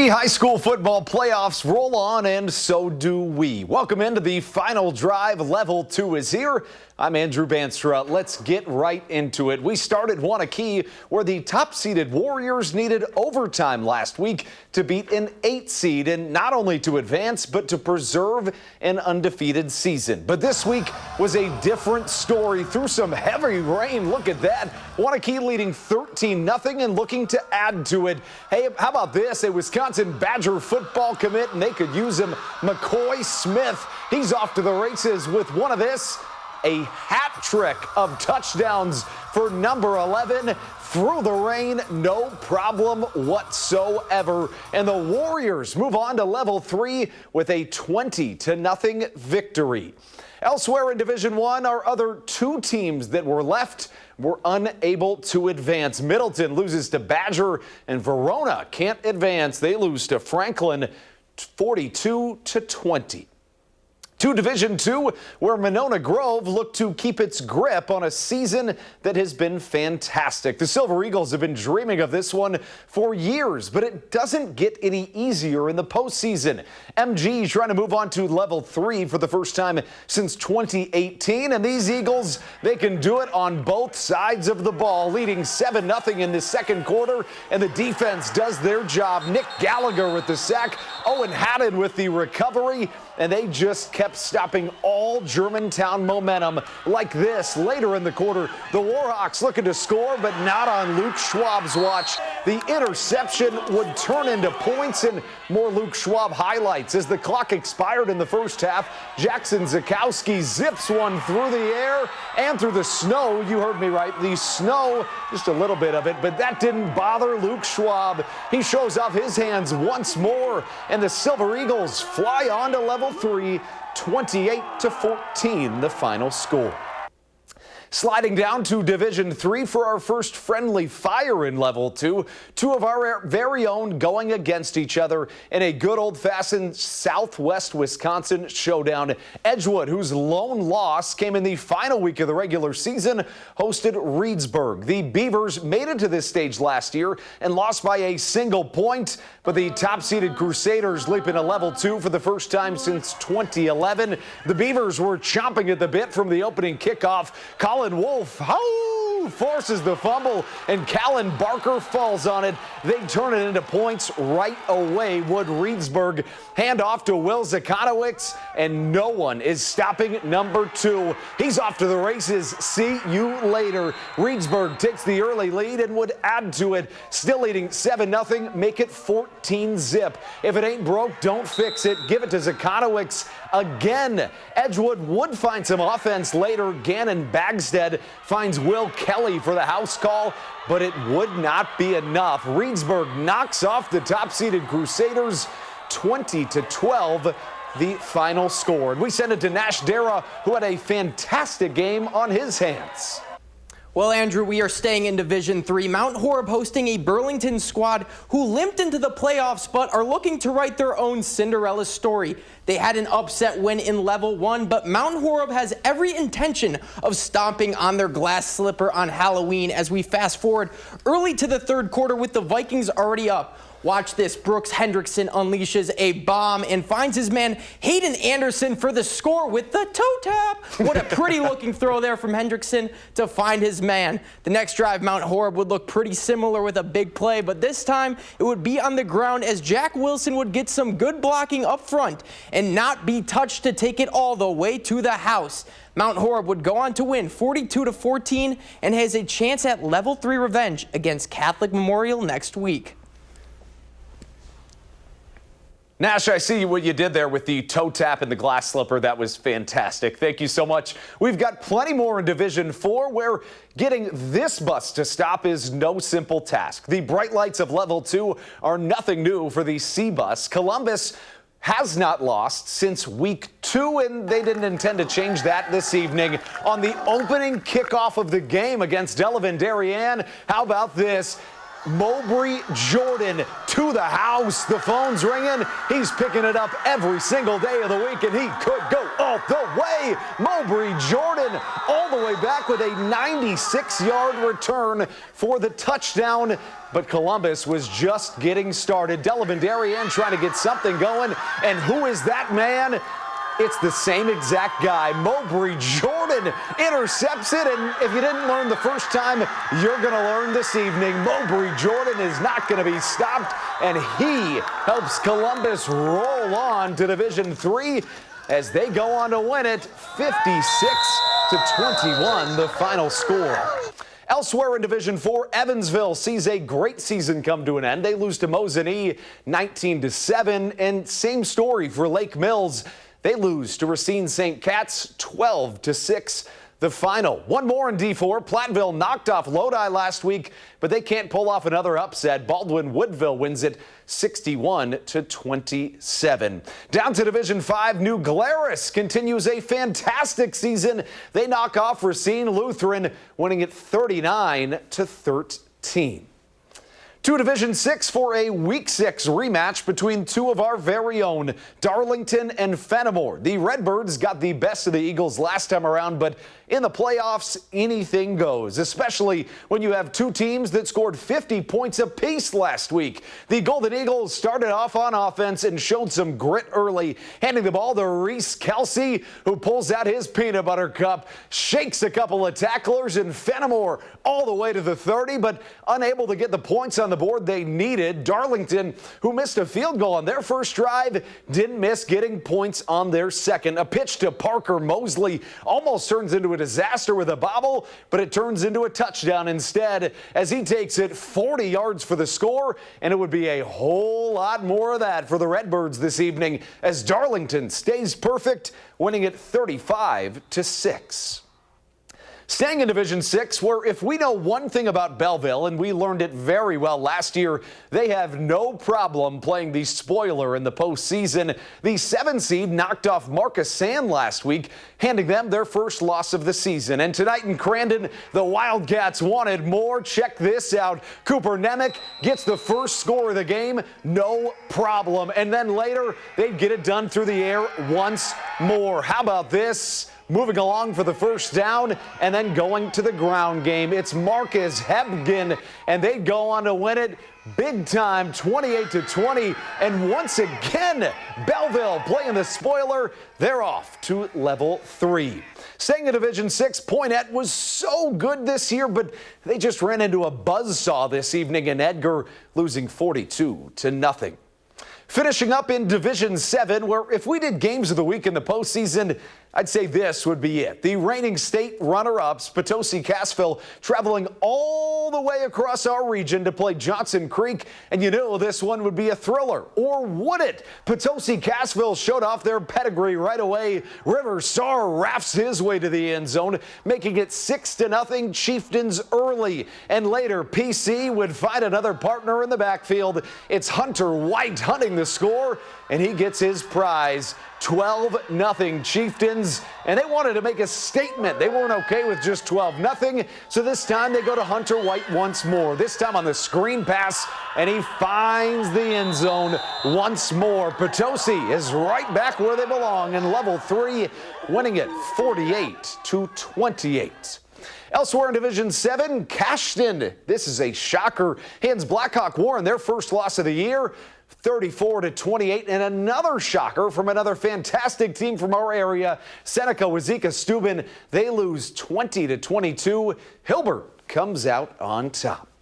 The high school football playoffs roll on, and so do we. Welcome into the final drive. Level 2 is here. I'm Andrew Banstra. Let's get right into it. We started Waunakee, where the top-seeded Warriors needed overtime last week to beat an 8 seed, and not only to advance, but to preserve an undefeated season. But this week was a different story through some heavy rain. Look at that. Waunakee leading 13-0 and looking to add to it. Hey, how about this? A Wisconsin Badger football commit, and they could use him. McCoy Smith, he's off to the races with one of this. A hat trick of touchdowns for number 11 through the rain, no problem whatsoever. And the Warriors move on to level 3 with a 20-0 victory. Elsewhere in Division I, our other two teams that were left were unable to advance. Middleton loses to Badger, and Verona can't advance. They lose to Franklin 42-20. To Division II, where Monona Grove looked to keep its grip on a season that has been fantastic. The Silver Eagles have been dreaming of this one for years, but it doesn't get any easier in the postseason. MG trying to move on to level 3 for the first time since 2018, and these Eagles, they can do it on both sides of the ball, leading 7-0 in the second quarter, and the defense does their job. Nick Gallagher with the sack, Owen Haddon with the recovery, and they just kept stopping all Germantown momentum like this. Later in the quarter, the Warhawks looking to score, but not on Luke Schwab's watch. The interception would turn into points, and more Luke Schwab highlights. As the clock expired in the first half, Jackson Zakowski zips one through the air and through the snow. You heard me right, the snow, just a little bit of it, but that didn't bother Luke Schwab. He shows off his hands once more, and the Silver Eagles fly on to level 3, 28-14, the final score. Sliding down to Division III for our first friendly fire in level 2. Two of our very own going against each other in a good old-fashioned Southwest Wisconsin showdown. Edgewood, whose lone loss came in the final week of the regular season, hosted Reedsburg. The Beavers made it to this stage last year and lost by a single point, but the top-seeded Crusaders leap into level 2 for the first time since 2011. The Beavers were chomping at the bit from the opening kickoff. Colin Wolf forces the fumble, and Callan Barker falls on it. They turn it into points right away. Wood Reedsburg hand off to Will Zakonowicz, and no one is stopping number 2. He's off to the races. See you later. Reedsburg takes the early lead and would add to it. Still leading 7-0. Make it 14-zip. If it ain't broke, don't fix it. Give it to Zakonowicz again. Edgewood would find some offense later. Gannon Bagstead finds Will Kelly for the house call, but it would not be enough. Reedsburg knocks off the top-seeded Crusaders 20-12, the final score. And we send it to Nash Dara, who had a fantastic game on his hands. Well, Andrew, we are staying in Division III. Mount Horeb hosting a Burlington squad who limped into the playoffs but are looking to write their own Cinderella story. They had an upset win in level 1, but Mount Horeb has every intention of stomping on their glass slipper on Halloween as we fast forward early to the third quarter with the Vikings already up. Watch this. Brooks Hendrickson unleashes a bomb and finds his man Hayden Anderson for the score with the toe tap. What a pretty looking throw there from Hendrickson to find his man. The next drive, Mount Horeb would look pretty similar with a big play, but this time it would be on the ground as Jack Wilson would get some good blocking up front and not be touched to take it all the way to the house. Mount Horeb would go on to win 42-14 and has a chance at level 3 revenge against Catholic Memorial next week. Nash, I see what you did there with the toe tap and the glass slipper. That was fantastic. Thank you so much. We've got plenty more in Division IV, where getting this bus to stop is no simple task. The bright lights of level 2 are nothing new for the C bus. Columbus has not lost since week 2, and they didn't intend to change that this evening. On the opening kickoff of the game against Delavan Darien, how about this? Mowbray Jordan to the house. The phone's ringing. He's picking it up every single day of the week, and he could go all the way. Mowbray Jordan all the way back with a 96-yard return for the touchdown. But Columbus was just getting started. Delavan Darien trying to get something going. And who is that man? It's the same exact guy. Mowbray Jordan intercepts it, and if you didn't learn the first time, you're going to learn this evening. Mowbray Jordan is not going to be stopped, and he helps Columbus roll on to Division III as they go on to win it 56-21, the final score. Elsewhere in Division IV, Evansville sees a great season come to an end. They lose to Mosinee 19-7, and same story for Lake Mills. They lose to Racine St. Cat's 12-6. The final. One more in D4. Platteville knocked off Lodi last week, but they can't pull off another upset. Baldwin-Woodville wins it 61-27. Down to Division V, New Glarus continues a fantastic season. They knock off Racine Lutheran, winning it 39-13. To Division VI for a Week 6 rematch between two of our very own, Darlington and Fenimore. The Redbirds got the best of the Eagles last time around, but in the playoffs, anything goes, especially when you have two teams that scored 50 points apiece last week. The Golden Eagles started off on offense and showed some grit early, handing the ball to Reese Kelsey, who pulls out his peanut butter cup, shakes a couple of tacklers, and Fenimore all the way to the 30, but unable to get the points on the board they needed. Darlington, who missed a field goal on their first drive, didn't miss getting points on their second. A pitch to Parker Mosley almost turns into a disaster with a bobble, but it turns into a touchdown instead as he takes it 40 yards for the score, and it would be a whole lot more of that for the Redbirds this evening as Darlington stays perfect, winning it 35-6. Staying in Division VI, where if we know one thing about Belleville, and we learned it very well last year, they have no problem playing the spoiler in the postseason. The 7 seed knocked off Marcus Sand last week, handing them their first loss of the season. And tonight in Crandon, the Wildcats wanted more. Check this out. Cooper Nemec gets the first score of the game, no problem. And then later, they'd get it done through the air once more. How about this? Moving along for the first down and then going to the ground game. It's Marcus Hebgen, and they go on to win it big time, 28-20. And once again, Belleville playing the spoiler. They're off to level 3. Staying in Division VI, Poinette was so good this year, but they just ran into a buzzsaw this evening in Edgar, losing 42-0. Finishing up in Division VII, where if we did games of the week in the postseason, I'd say this would be it. The reigning state runner-ups, Potosi-Cassville, traveling all the way across our region to play Johnson Creek, and you knew this one would be a thriller, or would it? Potosi-Cassville showed off their pedigree right away. River Star rafts his way to the end zone, making it 6-0 Chieftains early, and later PC would find another partner in the backfield. It's Hunter White hunting the score, and he gets his prize. 12-0 Chieftains, and they wanted to make a statement. They weren't okay with just 12-0, so this time they go to Hunter White once more, this time on the screen pass, and he finds the end zone once more. Potosi is right back where they belong in level 3, winning it 48-28. Elsewhere in Division VII, Cashton, this is a shocker, hands Blackhawk Warren their first loss of the year, 34-28, and another shocker from another fantastic team from our area, Seneca Wazeeka Steuben. They lose 20-22. Hilbert comes out on top.